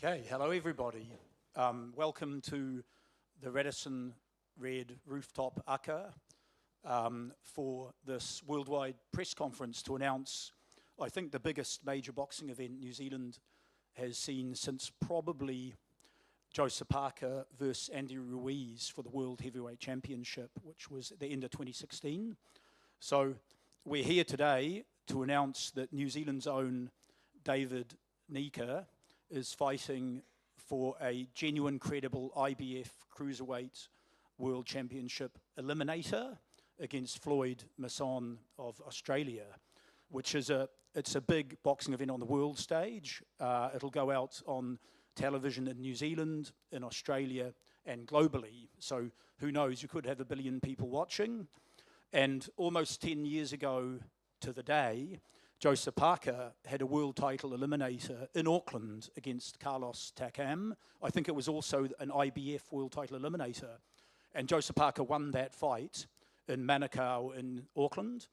Okay, hello everybody. Welcome to the Radisson Red Rooftop Aka for this worldwide press conference to announce, I think, the biggest major boxing event New Zealand has seen since probably Joseph Parker versus Andy Ruiz for the World Heavyweight Championship, which was at the end of 2016. So we're here today to announce that New Zealand's own David Nyika is fighting for a genuine, credible IBF Cruiserweight World Championship eliminator against Floyd Masson of Australia, which is it's a big boxing event on the world stage. It'll go out on television in New Zealand, in Australia, and globally. So who knows, you could have 1 billion people watching. And almost 10 years ago to the day, Joseph Parker had a world title eliminator in Auckland against Carlos Takam. I think it was also an IBF world title eliminator. And Joseph Parker won that fight in Manukau in Auckland.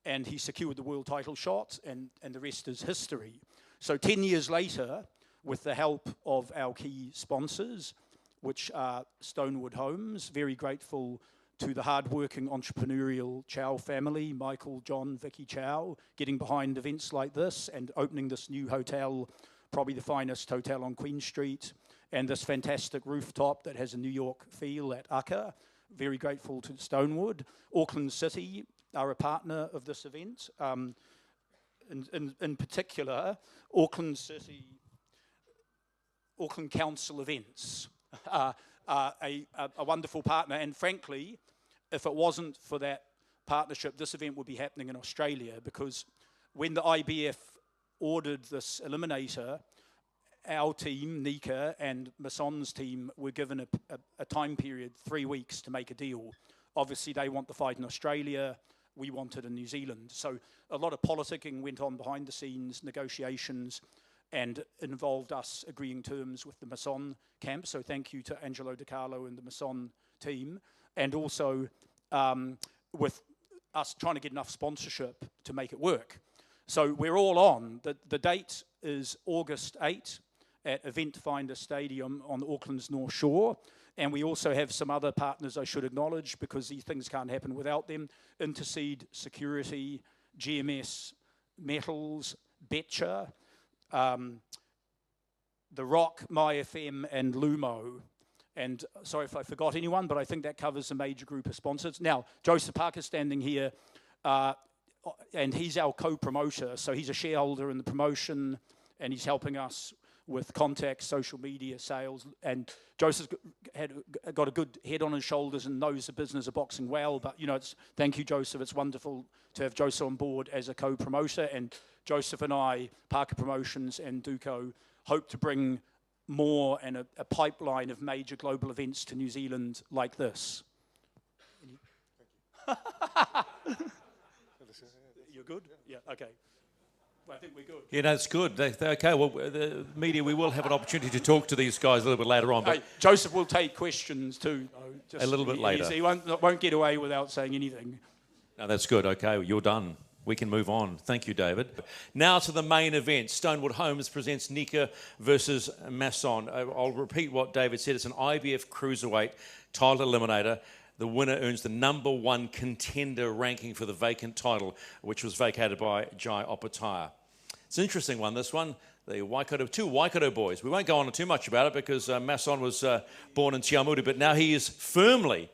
And he secured the world title shot, and the rest is history. So 10 years later, with the help of our key sponsors, which are Stonewood Homes, very grateful to the hard-working entrepreneurial Chow family, Michael, John, Vicky Chow, getting behind events like this and opening this new hotel, probably the finest hotel on Queen Street, and this fantastic rooftop that has a New York feel at Aka. Very grateful to Stonewood. Auckland City are a partner of this event. In particular, Auckland Council Events are a wonderful partner, and frankly, if it wasn't for that partnership, this event would be happening in Australia, because when the IBF ordered this eliminator, our team, Nyika, and Masson's team were given a time period, 3 weeks, to make a deal. Obviously, they want the fight in Australia, we want it in New Zealand. So a lot of politicking went on behind the scenes, negotiations, and involved us agreeing terms with the Masson camp. So thank you to Angelo De Carlo and the Masson team. And also with us trying to get enough sponsorship to make it work. So we're all on. The date is August 8 at Event Finder Stadium on Auckland's North Shore. And we also have some other partners I should acknowledge, because these things can't happen without them. Interseed Security, GMS Metals, Betcha, The Rock, MyFM, and Lumo. And sorry if I forgot anyone, but I think that covers a major group of sponsors. Now, Joseph Parker's standing here, and he's our co-promoter, so he's a shareholder in the promotion, and he's helping us with contacts, social media, sales. And Joseph's got a good head on his shoulders and knows the business of boxing well. But, you know, thank you, Joseph. It's wonderful to have Joseph on board as a co-promoter. And Joseph and I, Parker Promotions and Duco, hope to bring more and a pipeline of major global events to New Zealand like this. Thank you. You're good? Yeah, okay. Well, I think we're good. Yeah, no, it's good. Okay, well, the media, we will have an opportunity to talk to these guys a little bit later on. But Joseph will take questions too. Just a little bit later. He won't get away without saying anything. No, that's good. Okay, you're done. We can move on. Thank you, David. Now to the main event. Stonewood Homes presents Nyika versus Masson. I'll repeat what David said. It's an IBF Cruiserweight title eliminator. The winner earns the #1 contender ranking for the vacant title, which was vacated by Jai Opataya. It's an interesting one, this one. The two Waikato boys. We won't go on too much about it because Masson was born in Te Awamutu, but now he is firmly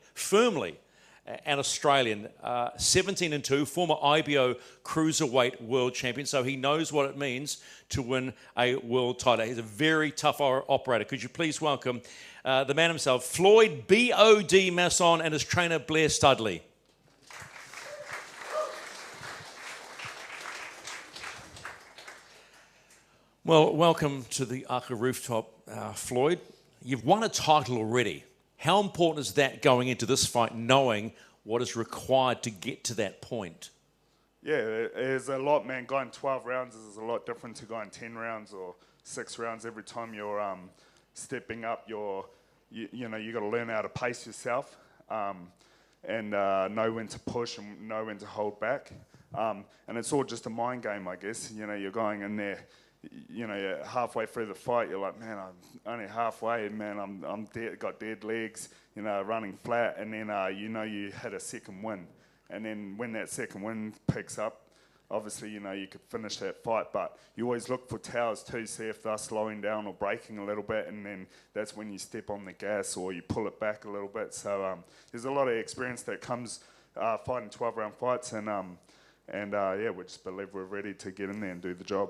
an Australian, 17-2, former IBO Cruiserweight World Champion, so he knows what it means to win a world title. He's a very tough operator. Could you please welcome the man himself, Floyd B.O.D. Masson, and his trainer, Blair Studley. Well, welcome to the Aka Rooftop, Floyd. You've won a title already. How important is that going into this fight, knowing what is required to get to that point? Yeah, it is a lot, man. Going 12 rounds is a lot different to going 10 rounds or 6 rounds. Every time you're stepping up, you got to learn how to pace yourself and know when to push and know when to hold back. And it's all just a mind game, I guess. You know, you're going in there you know, you're halfway through the fight, you're like, man, I'm only halfway, man, I'm dead, got dead legs, you know, running flat, and then you know you had a second win, and then when that second win picks up, obviously, you know, you could finish that fight, but you always look for towers too, see if they're slowing down or braking a little bit, and then that's when you step on the gas or you pull it back a little bit. So there's a lot of experience that comes fighting 12-round fights, and yeah, we just believe we're ready to get in there and do the job.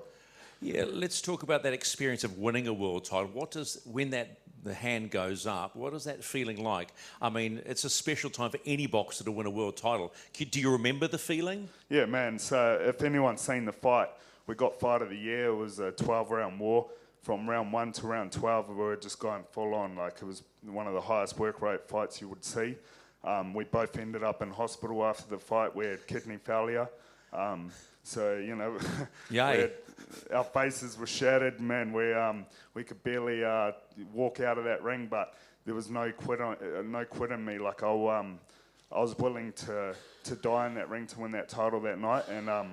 Yeah, let's talk about that experience of winning a world title. What does, when the hand goes up, what is that feeling like? I mean, it's a special time for any boxer to win a world title. Do you remember the feeling? Yeah, man. So if anyone's seen the fight, we got Fight of the Year. It was a 12-round war. From round 1 to round 12, we were just going full on. Like, it was one of the highest work rate fights you would see. We both ended up in hospital after the fight. We had kidney failure. So, you know, our faces were shattered, man. We could barely walk out of that ring, but there was no quit in me. Like, I was willing to die in that ring to win that title that night, and I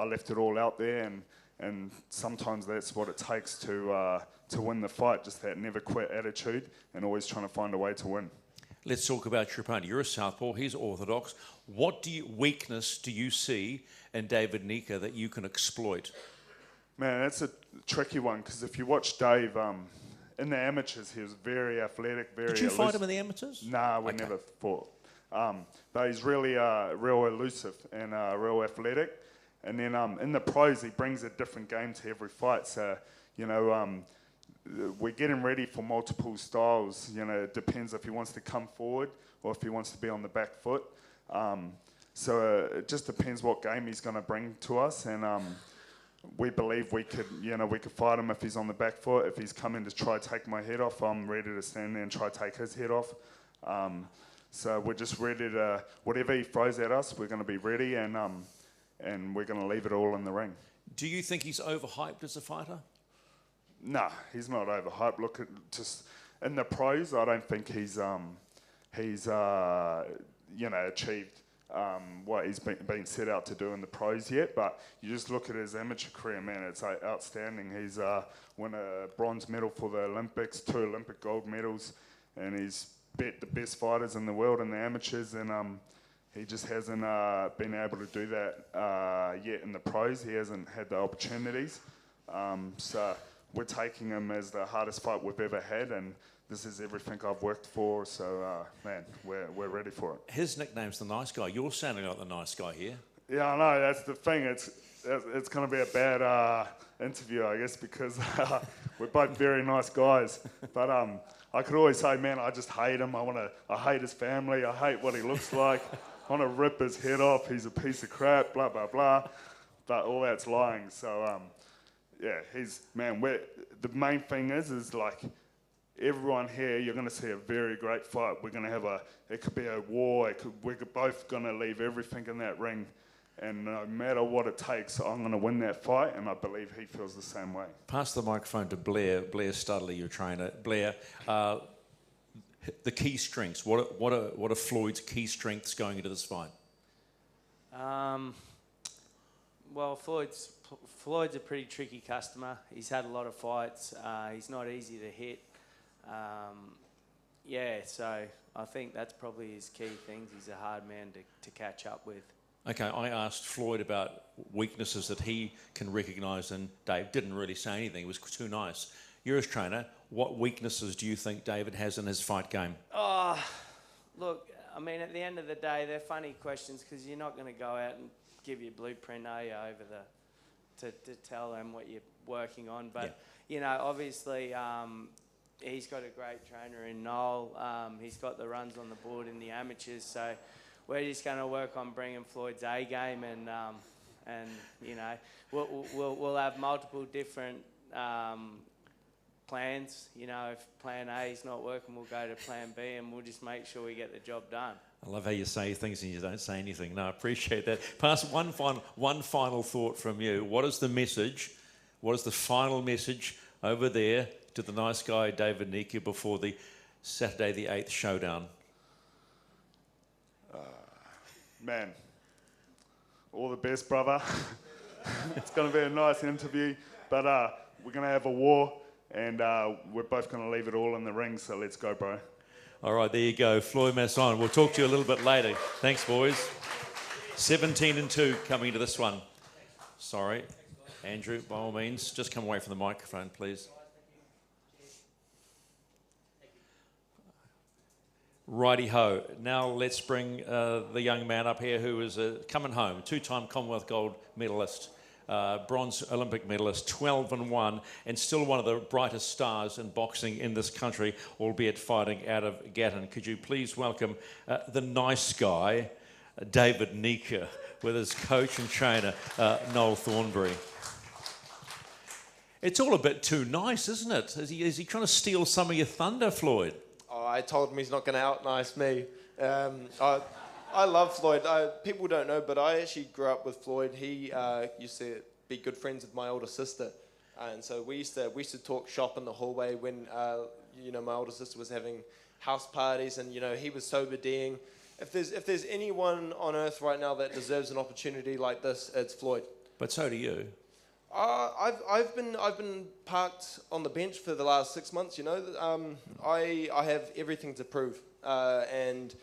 left it all out there, and sometimes that's what it takes to win the fight, just that never quit attitude and always trying to find a way to win. Let's talk about your opponent. You're a southpaw, he's orthodox. What weakness do you see in David Nyika that you can exploit? Man, that's a tricky one, because if you watch Dave, in the amateurs, he was very athletic, very Did you fight him in the amateurs? Nah, we never fought. But he's really real elusive and real athletic. And then in the pros, he brings a different game to every fight. So, you know, we're getting ready for multiple styles. You know, it depends if he wants to come forward or if he wants to be on the back foot. So it just depends what game he's going to bring to us. And we believe we could fight him if he's on the back foot. If he's coming to try to take my head off, I'm ready to stand there and try to take his head off. So we're just ready to, whatever he throws at us, we're going to be ready, and we're going to leave it all in the ring. Do you think he's overhyped as a fighter? Nah, he's not overhyped. Look at just in the pros, I don't think he's you know, achieved what he's been set out to do in the pros yet. But you just look at his amateur career, man, it's outstanding. He's won a bronze medal for the Olympics, 2 Olympic gold medals, and he's bet the best fighters in the world in the amateurs, and he just hasn't been able to do that yet in the pros. He hasn't had the opportunities. So we're taking him as the hardest fight we've ever had, and this is everything I've worked for. So, man, we're ready for it. His nickname's the nice guy. You're sounding like the nice guy here. Yeah, I know. That's the thing. It's going to be a bad interview, I guess, because we're both very nice guys. But I could always say, man, I just hate him. I hate his family. I hate what he looks like. I want to rip his head off. He's a piece of crap. Blah blah blah. But all that's lying. So yeah, the main thing is like everyone here, you're going to see a very great fight. We're going to have it could be a war. We're both going to leave everything in that ring. And no matter what it takes, I'm going to win that fight, and I believe he feels the same way. Pass the microphone to Blair Studley, your trainer. Blair, the key strengths. What are Floyd's key strengths going into this fight? Well, Floyd's a pretty tricky customer. He's had a lot of fights. He's not easy to hit. Yeah, so I think that's probably his key things. He's a hard man to catch up with. Okay, I asked Floyd about weaknesses that he can recognise, and Dave didn't really say anything. He was too nice. You're his trainer. What weaknesses do you think David has in his fight game? Oh, look, I mean, at the end of the day, they're funny questions because you're not going to go out and give your blueprint, are you, to tell them what you're working on. But, you know, obviously he's got a great trainer in Noel. He's got the runs on the board in the amateurs, so we're just going to work on bringing Floyd's A game, and you know, we'll have multiple different plans. You know, if Plan A is not working, we'll go to Plan B, and we'll just make sure we get the job done. I love how you say things and you don't say anything. No, I appreciate that. Pass one final thought from you. What is the message? What is the final message over there to the nice guy David Nyika before the Saturday the 8th showdown? Man, all the best, brother. It's going to be a nice interview, but we're going to have a war, and we're both going to leave it all in the ring, so let's go, bro. All right, there you go. Floyd Masson. We'll talk to you a little bit later. Thanks, boys. 17-2 coming into this one. Sorry. Andrew, by all means, just come away from the microphone, please. Righty-ho. Now let's bring the young man up here who is coming home, two-time Commonwealth gold medalist, bronze Olympic medalist, 12-1, and still one of the brightest stars in boxing in this country, albeit fighting out of Gatton. Could you please welcome the nice guy, David Nyika, with his coach and trainer, Noel Thornbury. It's all a bit too nice, isn't it? Is he trying to steal some of your thunder, Floyd? Oh, I told him he's not going to out-nice me. I love Floyd. People don't know, but I actually grew up with Floyd. He used to be good friends with my older sister. And so we used to talk shop in the hallway when, my older sister was having house parties, and, he was sober-deeing. If there's anyone on earth right now that deserves an opportunity like this, it's Floyd. But so do you. I've been parked on the bench for the last 6 months. I have everything to prove, and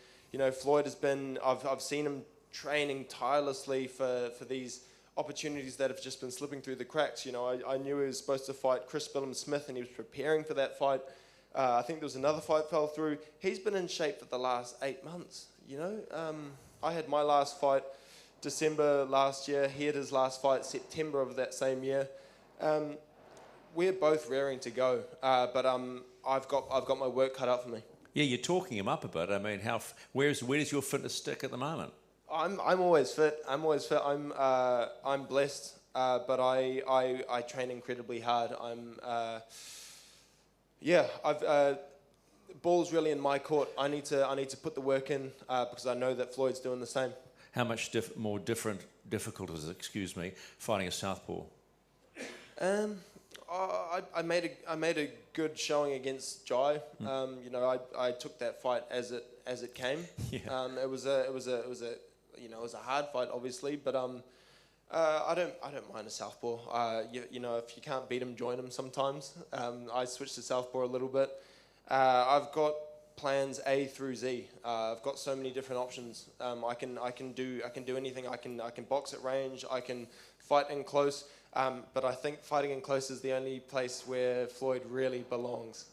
Floyd has been. I've seen him training tirelessly for these opportunities that have just been slipping through the cracks. I knew he was supposed to fight Chris Smith, and he was preparing for that fight. I think there was another fight fell through. He's been in shape for the last 8 months. I had my last fight December last year. He had his last fight September of that same year. We're both raring to go, but I've got my work cut out for me. Yeah, you're talking him up a bit. I mean, where does your fitness stick at the moment? I'm always fit. I'm blessed, but I train incredibly hard. Ball's really in my court. I need to put the work in because I know that Floyd's doing the same. How much more difficult is it, fighting a southpaw? I made a good showing against Jai. I took that fight as it came. Yeah. It was a hard fight, obviously, but I don't mind a southpaw. If you can't beat him, join him sometimes. I switched to southpaw a little bit. I've got plans A through Z. I've got so many different options. I can do anything. I can box at range. I can fight in close. But I think fighting in close is the only place where Floyd really belongs.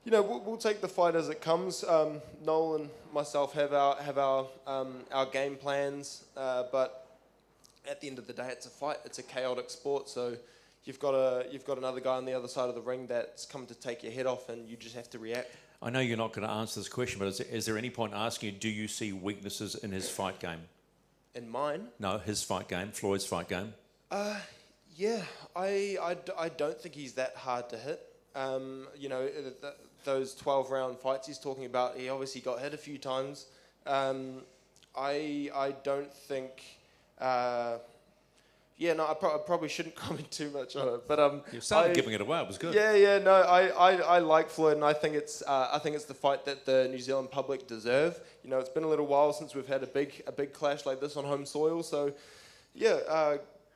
We'll take the fight as it comes. Noel and myself have our game plans. But at the end of the day, it's a fight. It's a chaotic sport. So you've got another guy on the other side of the ring that's come to take your head off, and you just have to react. I know you're not going to answer this question, but is there any point asking you, do you see weaknesses in his fight game? In mine? No, his fight game, Floyd's fight game. Yeah, I don't think he's that hard to hit. Those 12-round fights he's talking about, he obviously got hit a few times. I don't think... I probably shouldn't comment too much on it, but you started giving it away. It was good. I like Floyd, and I think it's the fight that the New Zealand public deserve. It's been a little while since we've had a big clash like this on home soil. So,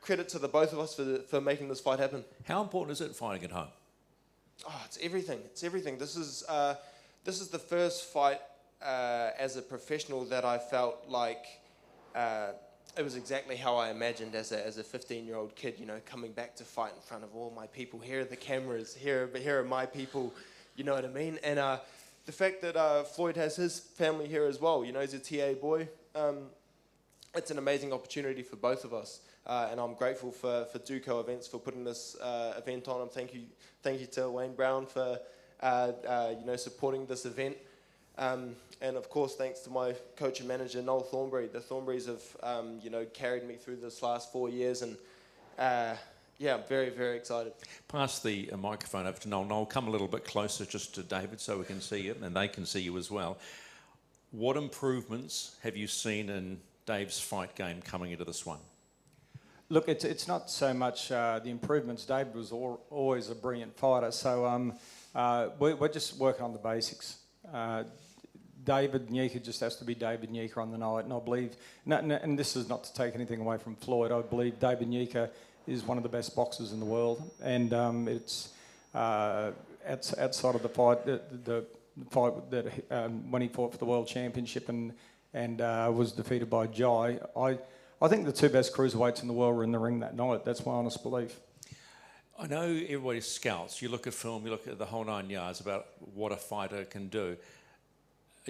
credit to the both of us for making this fight happen. How important is it fighting at home? Oh, it's everything. It's everything. This is the first fight as a professional that I felt like. It was exactly how I imagined as a 15-year-old kid, coming back to fight in front of all my people. Here are the cameras. Here are my people. You know what I mean? And the fact that Floyd has his family here as well. He's a TA boy. It's an amazing opportunity for both of us. And I'm grateful for Duco Events for putting this event on. And thank you to Wayne Brown for supporting this event. And of course, thanks to my coach and manager, Noel Thornbury. The Thornburys have, carried me through this last 4 years, and I'm very, very excited. Pass the microphone over to Noel. Noel, come a little bit closer just to David so we can see you, and they can see you as well. What improvements have you seen in Dave's fight game coming into this one? Look, it's not so much the improvements. David was always a brilliant fighter, so we're just working on the basics. David Nyika just has to be David Nyika on the night, and I believe, and this is not to take anything away from Floyd, I believe David Nyika is one of the best boxers in the world, and it's outside of the fight, the fight that when he fought for the world championship and was defeated by Jai. I think the two best cruiserweights in the world were in the ring that night. That's my honest belief. I know everybody scouts. You look at film, you look at the whole 9 yards about what a fighter can do.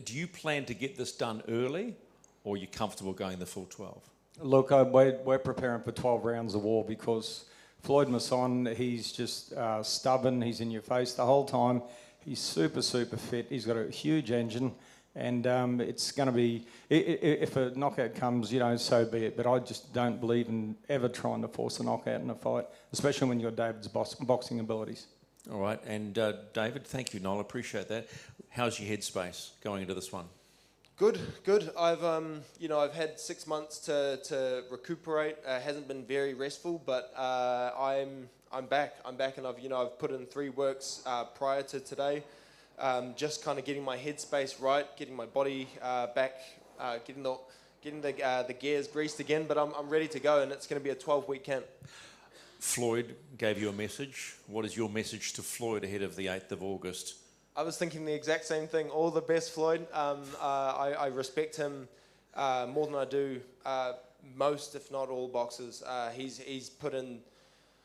Do you plan to get this done early, or are you comfortable going the full 12? Look, we're preparing for 12 rounds of war because Floyd Masson, he's just stubborn. He's in your face the whole time. He's super, super fit. He's got a huge engine. And it's going to be, if a knockout comes, so be it. But I just don't believe in ever trying to force a knockout in a fight, especially when you've got David's boxing abilities. All right. And David, thank you, Noel. Appreciate that. How's your headspace going into this one? Good. I've had 6 months to recuperate. Hasn't been very restful, but I'm back. And I've put in 3 works prior to today. Just kind of getting my headspace right, getting my body back, getting the gears greased again. But I'm ready to go, and it's going to be a 12-week camp. Floyd gave you a message. What is your message to Floyd ahead of the 8th of August? I was thinking the exact same thing. All the best, Floyd. I respect him more than I do most, if not all, boxers. He's put in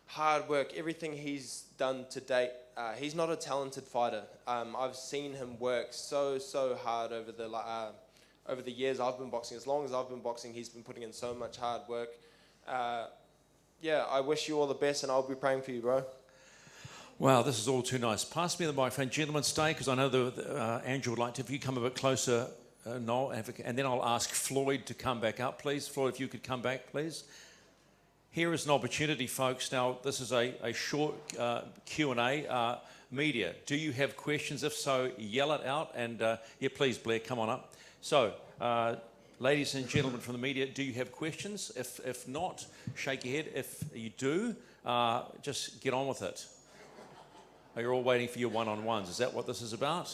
hard work. Everything he's done to date. He's not a talented fighter. I've seen him work so hard over the years I've been boxing. As long as I've been boxing, he's been putting in so much hard work. I wish you all the best, and I'll be praying for you, bro. Wow, this is all too nice. Pass me the microphone. Gentlemen, stay, because I know Andrew would like to, if you come a bit closer, Noel, and then I'll ask Floyd to come back up, please. Floyd, if you could come back, please. Here is an opportunity, folks. Now, this is a short Q&A. Media, do you have questions? If so, yell it out. And, please, Blair, come on up. So, ladies and gentlemen from the media, do you have questions? If not, shake your head. If you do, just get on with it. You're all waiting for your one-on-ones. Is that what this is about?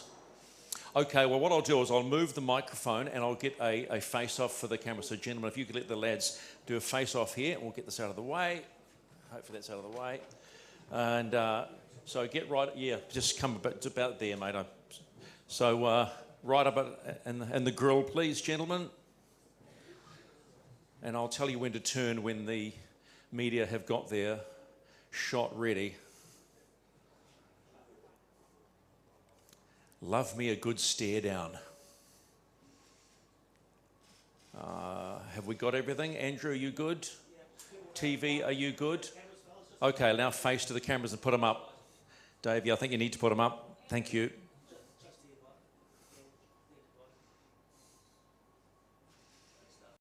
Okay, well, what I'll do is I'll move the microphone and I'll get a face-off for the camera. So, gentlemen, if you could let the lads do a face-off here, and we'll get this out of the way. Hopefully that's out of the way. And so get right, just come about there, mate. So right up in the grill, please, gentlemen. And I'll tell you when to turn when the media have got their shot ready. Love me a good stare down. Have we got everything? Andrew, are you good? TV, are you good? Okay, now face to the cameras and put them up. Davey, I think you need to put them up. Thank you.